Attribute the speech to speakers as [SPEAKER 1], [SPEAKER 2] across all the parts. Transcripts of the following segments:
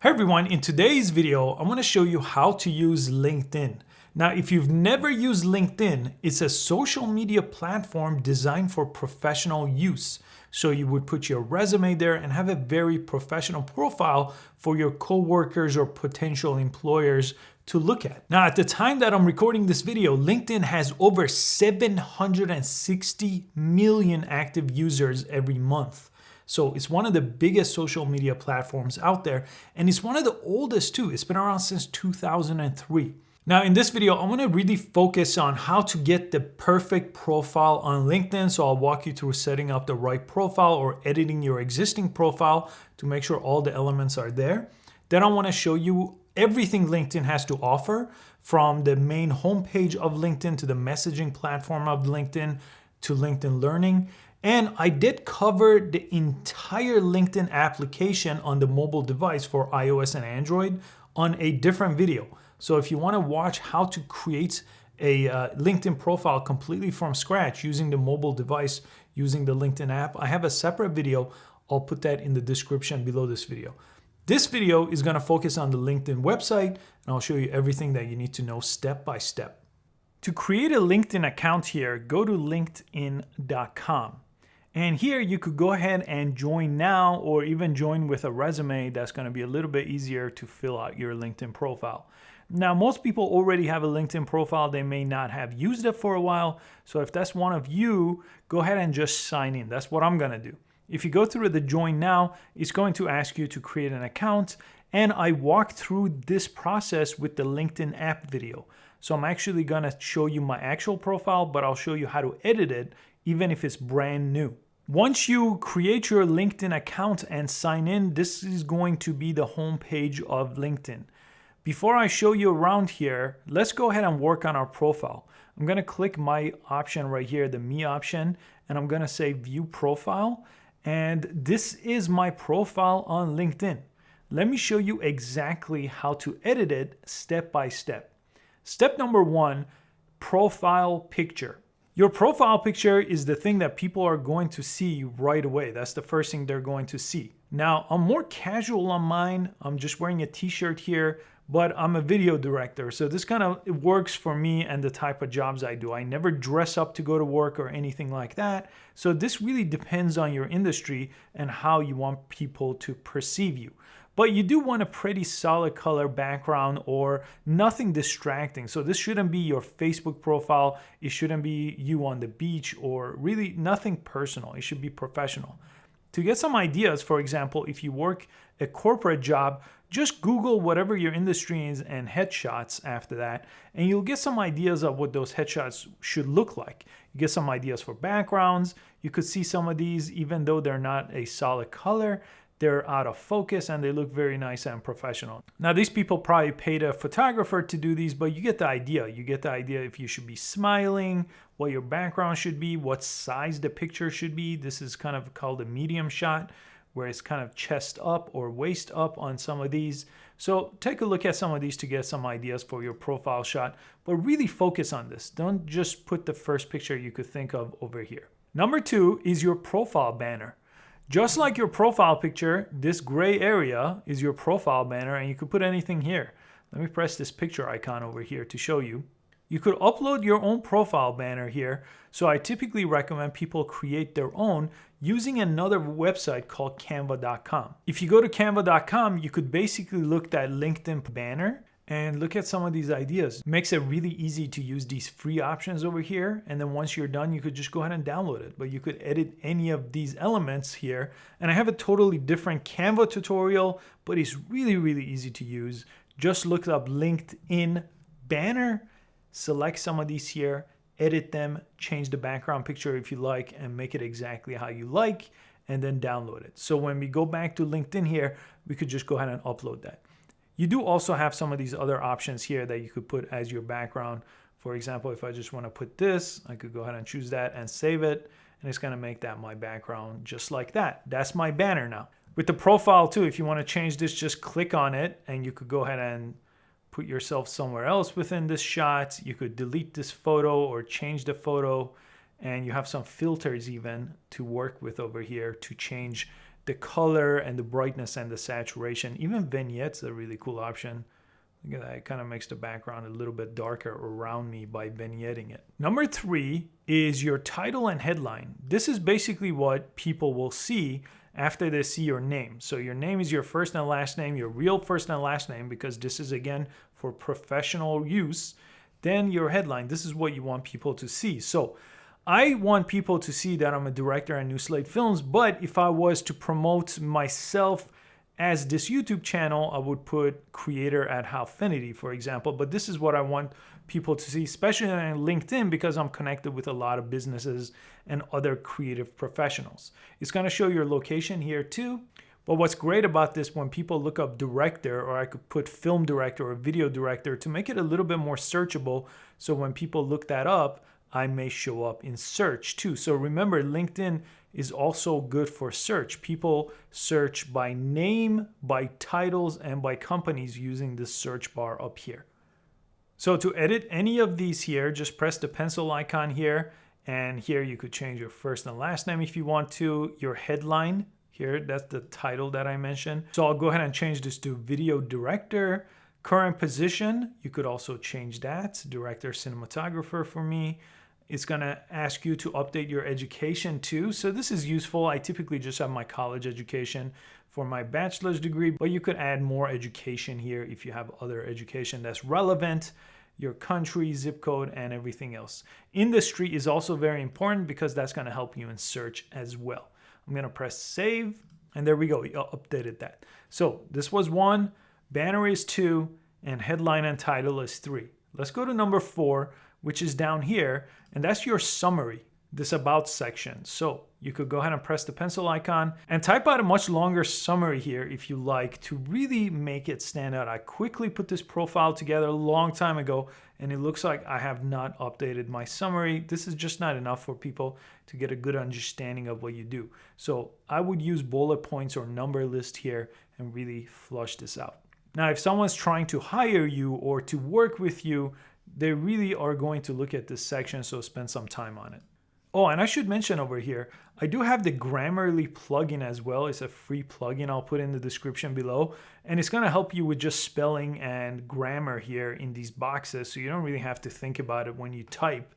[SPEAKER 1] Hi everyone, in today's video, I want to show you how to use LinkedIn. Now, if you've never used LinkedIn, it's a social media platform designed for professional use. So you would put your resume there and have a very professional profile for your coworkers or potential employers to look at. Now, at the time that I'm recording this video, LinkedIn has over 760 million active users every month. So it's one of the biggest social media platforms out there, and it's one of the oldest too. It's been around since 2003. Now in this video, I want to really focus on how to get the perfect profile on LinkedIn. So I'll walk you through setting up the right profile or editing your existing profile to make sure all the elements are there. Then I want to show you everything LinkedIn has to offer, from the main homepage of LinkedIn to the messaging platform of LinkedIn to LinkedIn Learning. And I did cover the entire LinkedIn application on the mobile device for iOS and Android on a different video. So if you want to watch how to create a LinkedIn profile completely from scratch using the mobile device, using the LinkedIn app, I have a separate video. I'll put that in the description below this video. This video is going to focus on the LinkedIn website, and I'll show you everything that you need to know step by step. To create a LinkedIn account here, go to linkedin.com. And here you could go ahead and join now, or even join with a resume. That's going to be a little bit easier to fill out your LinkedIn profile. Now, most people already have a LinkedIn profile. They may not have used it for a while. So if that's one of you, go ahead and just sign in. That's what I'm going to do. If you go through the join now, it's going to ask you to create an account. And I walked through this process with the LinkedIn app video. So I'm actually going to show you my actual profile, but I'll show you how to edit it, even if it's brand new. Once you create your LinkedIn account and sign in, this is going to be the home page of LinkedIn. Before I show you around here, let's go ahead and work on our profile. I'm going to click my option right here, the Me option, and I'm going to say View Profile. And this is my profile on LinkedIn. Let me show you exactly how to edit it step by step. Step number one, profile picture. Your profile picture is the thing that people are going to see right away. That's the first thing they're going to see. Now, I'm more casual on mine. I'm just wearing a t-shirt here, but I'm a video director. So this kind of works for me and the type of jobs I do. I never dress up to go to work or anything like that. So this really depends on your industry and how you want people to perceive you. But you do want a pretty solid color background or nothing distracting. So this shouldn't be your Facebook profile. It shouldn't be you on the beach, or really nothing personal. It should be professional. To get some ideas, for example, if you work a corporate job, just Google whatever your industry is and headshots after that, and you'll get some ideas of what those headshots should look like. You get some ideas for backgrounds. You could see some of these, even though they're not a solid color, they're out of focus and they look very nice and professional. Now, these people probably paid a photographer to do these, but you get the idea. You get the idea if you should be smiling, what your background should be, what size the picture should be. This is kind of called a medium shot, where it's kind of chest up or waist up on some of these. So take a look at some of these to get some ideas for your profile shot, but really focus on this. Don't just put the first picture you could think of over here. Number two is your profile banner. Just like your profile picture, this gray area is your profile banner, and you could put anything here. Let me press this picture icon over here to show you. You could upload your own profile banner here. So I typically recommend people create their own using another website called Canva.com. If you go to Canva.com, you could basically look at LinkedIn banner and look at some of these ideas. It makes it really easy to use these free options over here. And then once you're done, you could just go ahead and download it. But you could edit any of these elements here. And I have a totally different Canva tutorial, but it's really, really easy to use. Just look up LinkedIn banner, select some of these here, edit them, change the background picture if you like, and make it exactly how you like, and then download it. So when we go back to LinkedIn here, we could just go ahead and upload that. You do also have some of these other options here that you could put as your background. For example, if I just want to put this, I could go ahead and choose that and save it. And it's going to make that my background just like that. That's my banner now. With the profile too, if you want to change this, just click on it and you could go ahead and put yourself somewhere else within this shot. You could delete this photo or change the photo. And you have some filters even to work with over here to change the color and the brightness and the saturation. Even vignettes are a really cool option. Look at that, it kind of makes the background a little bit darker around me by vignetting it. Number 3 is your title and headline. This is basically what people will see after they see your name. So your name is your first and last name, your real first and last name, because this is again for professional use. Then your headline, this is what you want people to see. So I want people to see that I'm a director at New Slate Films, but if I was to promote myself as this YouTube channel, I would put creator at Howfinity, for example. But this is what I want people to see, especially on LinkedIn, because I'm connected with a lot of businesses and other creative professionals. It's going to show your location here too. But what's great about this, when people look up director, or I could put film director or video director to make it a little bit more searchable. So when people look that up, I may show up in search too. So remember, LinkedIn is also good for search. People search by name, by titles, and by companies using this search bar up here. So to edit any of these here, just press the pencil icon here. And here you could change your first and last name if you want to. Your headline here, that's the title that I mentioned. So I'll go ahead and change this to video director. Current position, you could also change that. Director, cinematographer for me. It's going to ask you to update your education too. So this is useful. I typically just have my college education for my bachelor's degree, but you could add more education here if you have other education that's relevant, your country, zip code, and everything else. Industry is also very important because that's going to help you in search as well. I'm going to press save, and there we go. We updated that. So this was 1, banner is 2, and headline and title is 3. Let's go to number 4, which is down here, and that's your summary, this about section. So you could go ahead and press the pencil icon and type out a much longer summary here if you like, to really make it stand out. I quickly put this profile together a long time ago, and it looks like I have not updated my summary. This is just not enough for people to get a good understanding of what you do. So I would use bullet points or number list here and really flush this out. Now, if someone's trying to hire you or to work with you, they really are going to look at this section, so spend some time on it. Oh, and I should mention over here, I do have the Grammarly plugin as well. It's a free plugin. I'll put in the description below, and it's going to help you with just spelling and grammar here in these boxes, so you don't really have to think about it when you type.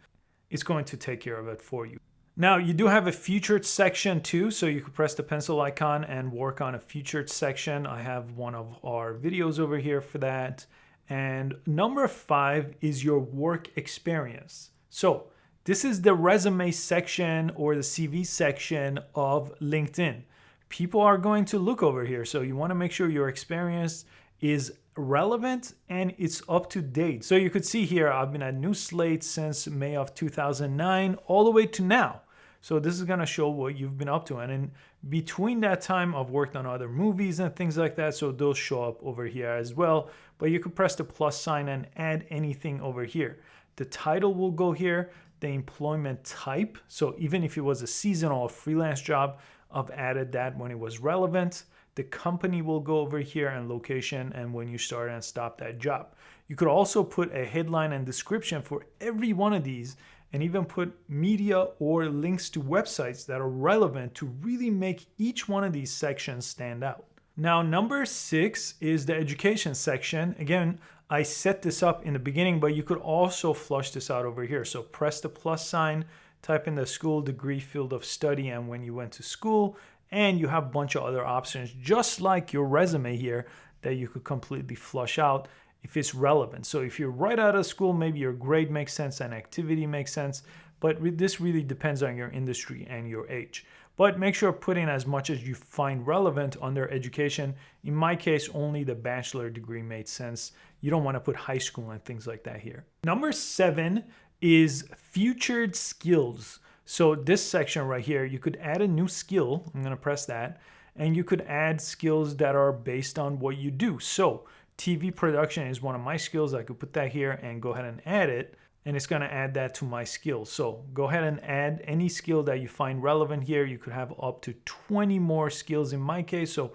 [SPEAKER 1] It's going to take care of it for you. Now, you do have a featured section too, so you could press the pencil icon and work on a featured section. I have one of our videos over here for that. And number 5 is your work experience. So this is the resume section or the CV section of LinkedIn. People are going to look over here, so you want to make sure your experience is relevant and it's up to date. So you could see here, I've been at New Slate since May of 2009 all the way to now. So this is going to show what you've been up to. And in between that time, I've worked on other movies and things like that. So those show up over here as well. But you could press the plus sign and add anything over here. The title will go here, the employment type. So even if it was a seasonal or freelance job, I've added that when it was relevant. The company will go over here, and location, and when you start and stop that job. You could also put a headline and description for every one of these, and even put media or links to websites that are relevant to really make each one of these sections stand out. Now, number 6 is the education section. Again, I set this up in the beginning, but you could also flush this out over here. So press the plus sign, type in the school, degree, field of study, and when you went to school, and you have a bunch of other options, just like your resume here, that you could completely flush out if it's relevant. So if you're right out of school, maybe your grade makes sense and activity makes sense, but this really depends on your industry and your age. But make sure to put in as much as you find relevant under education. In my case, only the bachelor degree made sense. You don't want to put high school and things like that here. Number 7 is featured skills. So this section right here, you could add a new skill. I'm going to press that. And you could add skills that are based on what you do. So TV production is one of my skills. I could put that here and go ahead and add it. And it's going to add that to my skills. So go ahead and add any skill that you find relevant here. You could have up to 20 more skills in my case. So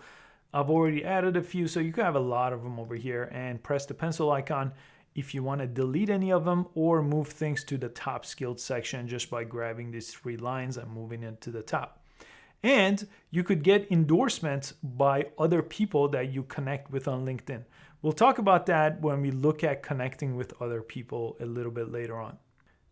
[SPEAKER 1] I've already added a few. So you could have a lot of them over here, and press the pencil icon if you want to delete any of them or move things to the top skilled section just by grabbing these 3 lines and moving it to the top. And you could get endorsements by other people that you connect with on LinkedIn. We'll talk about that when we look at connecting with other people a little bit later on.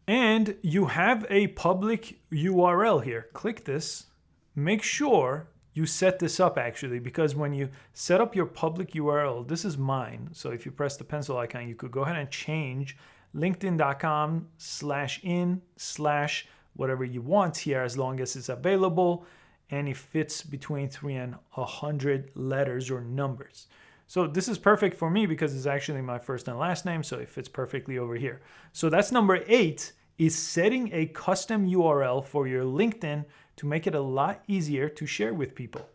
[SPEAKER 1] And you have a public URL here. Click this. Make sure you set this up actually, because when you set up your public URL, this is mine. So if you press the pencil icon, you could go ahead and change linkedin.com/in/ whatever you want here, as long as it's available and it fits between 3 and 100 letters or numbers. So this is perfect for me because it's actually my first and last name, so it fits perfectly over here. So that's number 8, is setting a custom URL for your LinkedIn to make it a lot easier to share with people.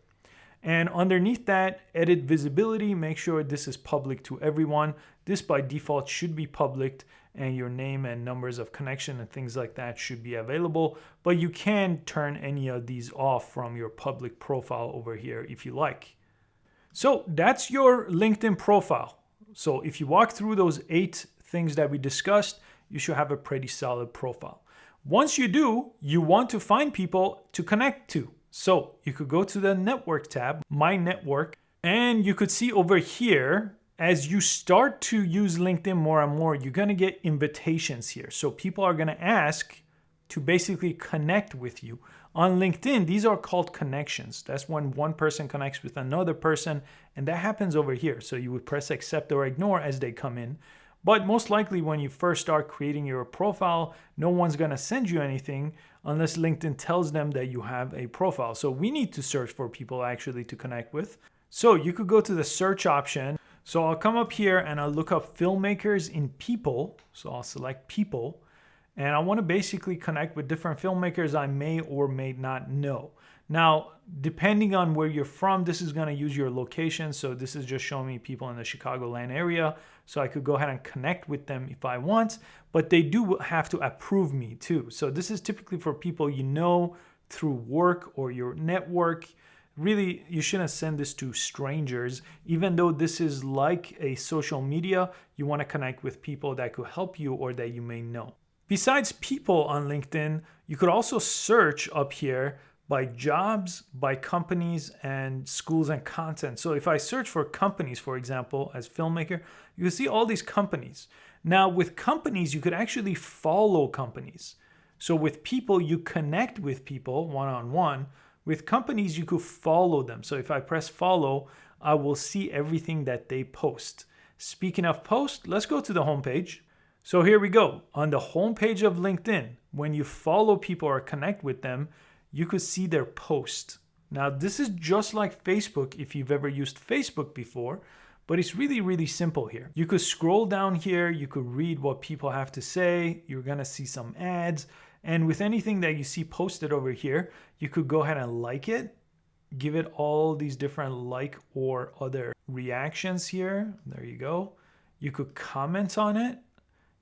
[SPEAKER 1] And underneath that, edit visibility, make sure this is public to everyone. This by default should be public, and your name and numbers of connection and things like that should be available, but you can turn any of these off from your public profile over here if you like. So that's your LinkedIn profile. So if you walk through those 8 things that we discussed, you should have a pretty solid profile. Once you do, you want to find people to connect to. So you could go to the network tab, my network, and you could see over here, as you start to use LinkedIn more and more, you're going to get invitations here. So people are going to ask to basically connect with you. On LinkedIn, these are called connections. That's when one person connects with another person, and that happens over here. So you would press accept or ignore as they come in. But most likely when you first start creating your profile, no one's going to send you anything unless LinkedIn tells them that you have a profile. So we need to search for people actually to connect with. So you could go to the search option. So I'll come up here and I'll look up filmmakers in people. So I'll select people. And I want to basically connect with different filmmakers I may or may not know. Now, depending on where you're from, this is going to use your location. So this is just showing me people in the Chicagoland area. So I could go ahead and connect with them if I want, but they do have to approve me too. So this is typically for people you know through work or your network. Really, you shouldn't send this to strangers. Even though this is like a social media, you want to connect with people that could help you or that you may know. Besides people on LinkedIn, you could also search up here by jobs, by companies, and schools and content. So if I search for companies, for example, as filmmaker, you can see all these companies. Now with companies, you could actually follow companies. So with people, you connect with people one-on-one. With companies, you could follow them. So if I press follow, I will see everything that they post. Speaking of post, let's go to the homepage. So here we go. On the homepage of LinkedIn, when you follow people or connect with them, you could see their post. Now, this is just like Facebook if you've ever used Facebook before, but it's really, really simple here. You could scroll down here, you could read what people have to say, you're gonna see some ads, and with anything that you see posted over here, you could go ahead and like it, give it all these different like or other reactions here. There you go. You could comment on it.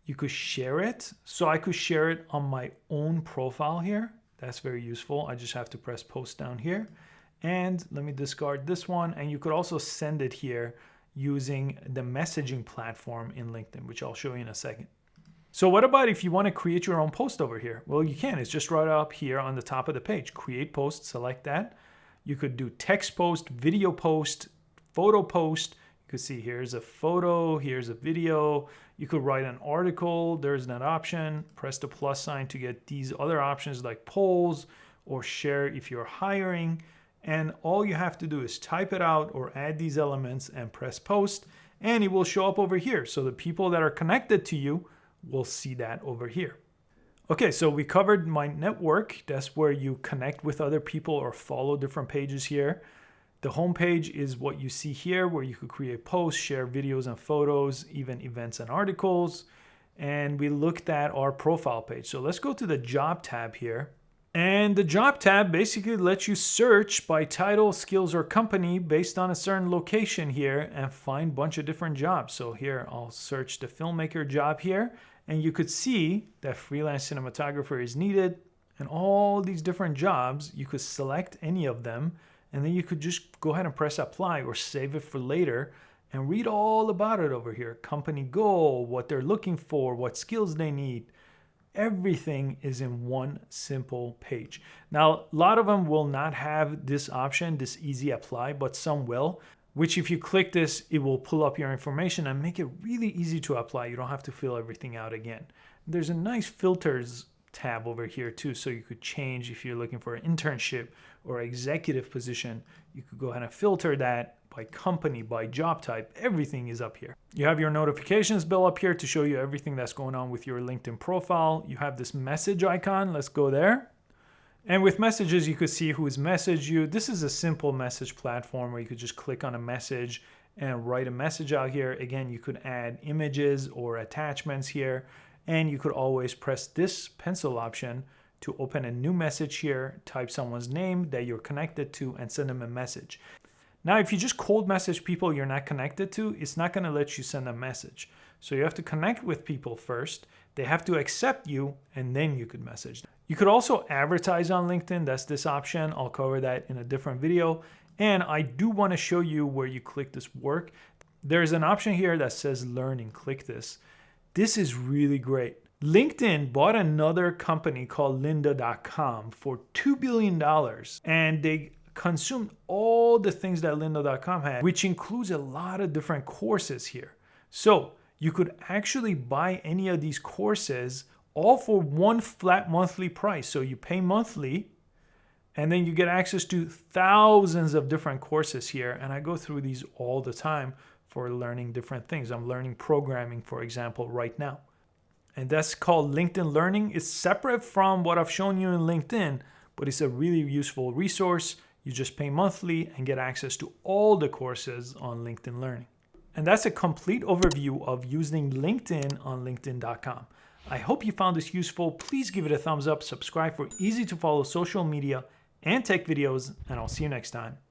[SPEAKER 1] You could share it. So I could share it on my own profile here. That's very useful. I just have to press post down here. And let me discard this one. And you could also send it here using the messaging platform in LinkedIn, which I'll show you in a second. So what about if you want to create your own post over here? Well, you can. It's just right up here on the top of the page. Create post, select that. You could do text post, video post, photo post. You could see here's a photo, here's a video. You could write an article, there's that option. Press the plus sign to get these other options like polls or share if you're hiring. And all you have to do is type it out or add these elements and press post, and it will show up over here. So the people that are connected to you will see that over here. Okay, so we covered my network. That's where you connect with other people or follow different pages here. The homepage is what you see here, where you could create posts, share videos and photos, even events and articles. And we looked at our profile page. So let's go to the job tab here. And the job tab basically lets you search by title, skills, or company based on a certain location here and find a bunch of different jobs. So here I'll search the filmmaker job here, and you could see that freelance cinematographer is needed, and all these different jobs. You could select any of them, and then you could just go ahead and press apply or save it for later and read all about it over here. Company goal, what they're looking for, what skills they need. everything is in one simple page. Now, a lot of them will not have this option, this easy apply, but some will, which if you click this, it will pull up your information and make it really easy to apply. You don't have to fill everything out again. There's a nice filters tab over here too, so you could change if you're looking for an internship or executive position. You could go ahead and filter that by company, by job type. Everything is up here. You have your notifications bell up here to show you everything that's going on with your LinkedIn profile. You have this message icon. Let's go there. And with messages, you could see who's messaged you. This is a simple message platform where you could just click on a message and write a message out here. Again, you could add images or attachments here, and you could always press this pencil option to open a new message here, type someone's name that you're connected to, and send them a message. Now, if you just cold message people you're not connected to, it's not going to let you send a message. So you have to connect with people first. They have to accept you, and then you could message them. You could also advertise on LinkedIn. That's this option. I'll cover that in a different video. And I do want to show you where you click this work. There's an option here that says learning. Click this. This is really great. LinkedIn bought another company called lynda.com for $2 billion. And they consumed all the things that lynda.com had, which includes a lot of different courses here. So you could actually buy any of these courses all for one flat monthly price. So you pay monthly, and then you get access to thousands of different courses here. And I go through these all the time for learning different things. I'm learning programming, for example, right now. And that's called LinkedIn Learning. It's separate from what I've shown you in LinkedIn, but it's a really useful resource. You just pay monthly and get access to all the courses on LinkedIn Learning. And that's a complete overview of using LinkedIn on LinkedIn.com. I hope you found this useful. Please give it a thumbs up, subscribe for easy to follow social media and tech videos, and I'll see you next time.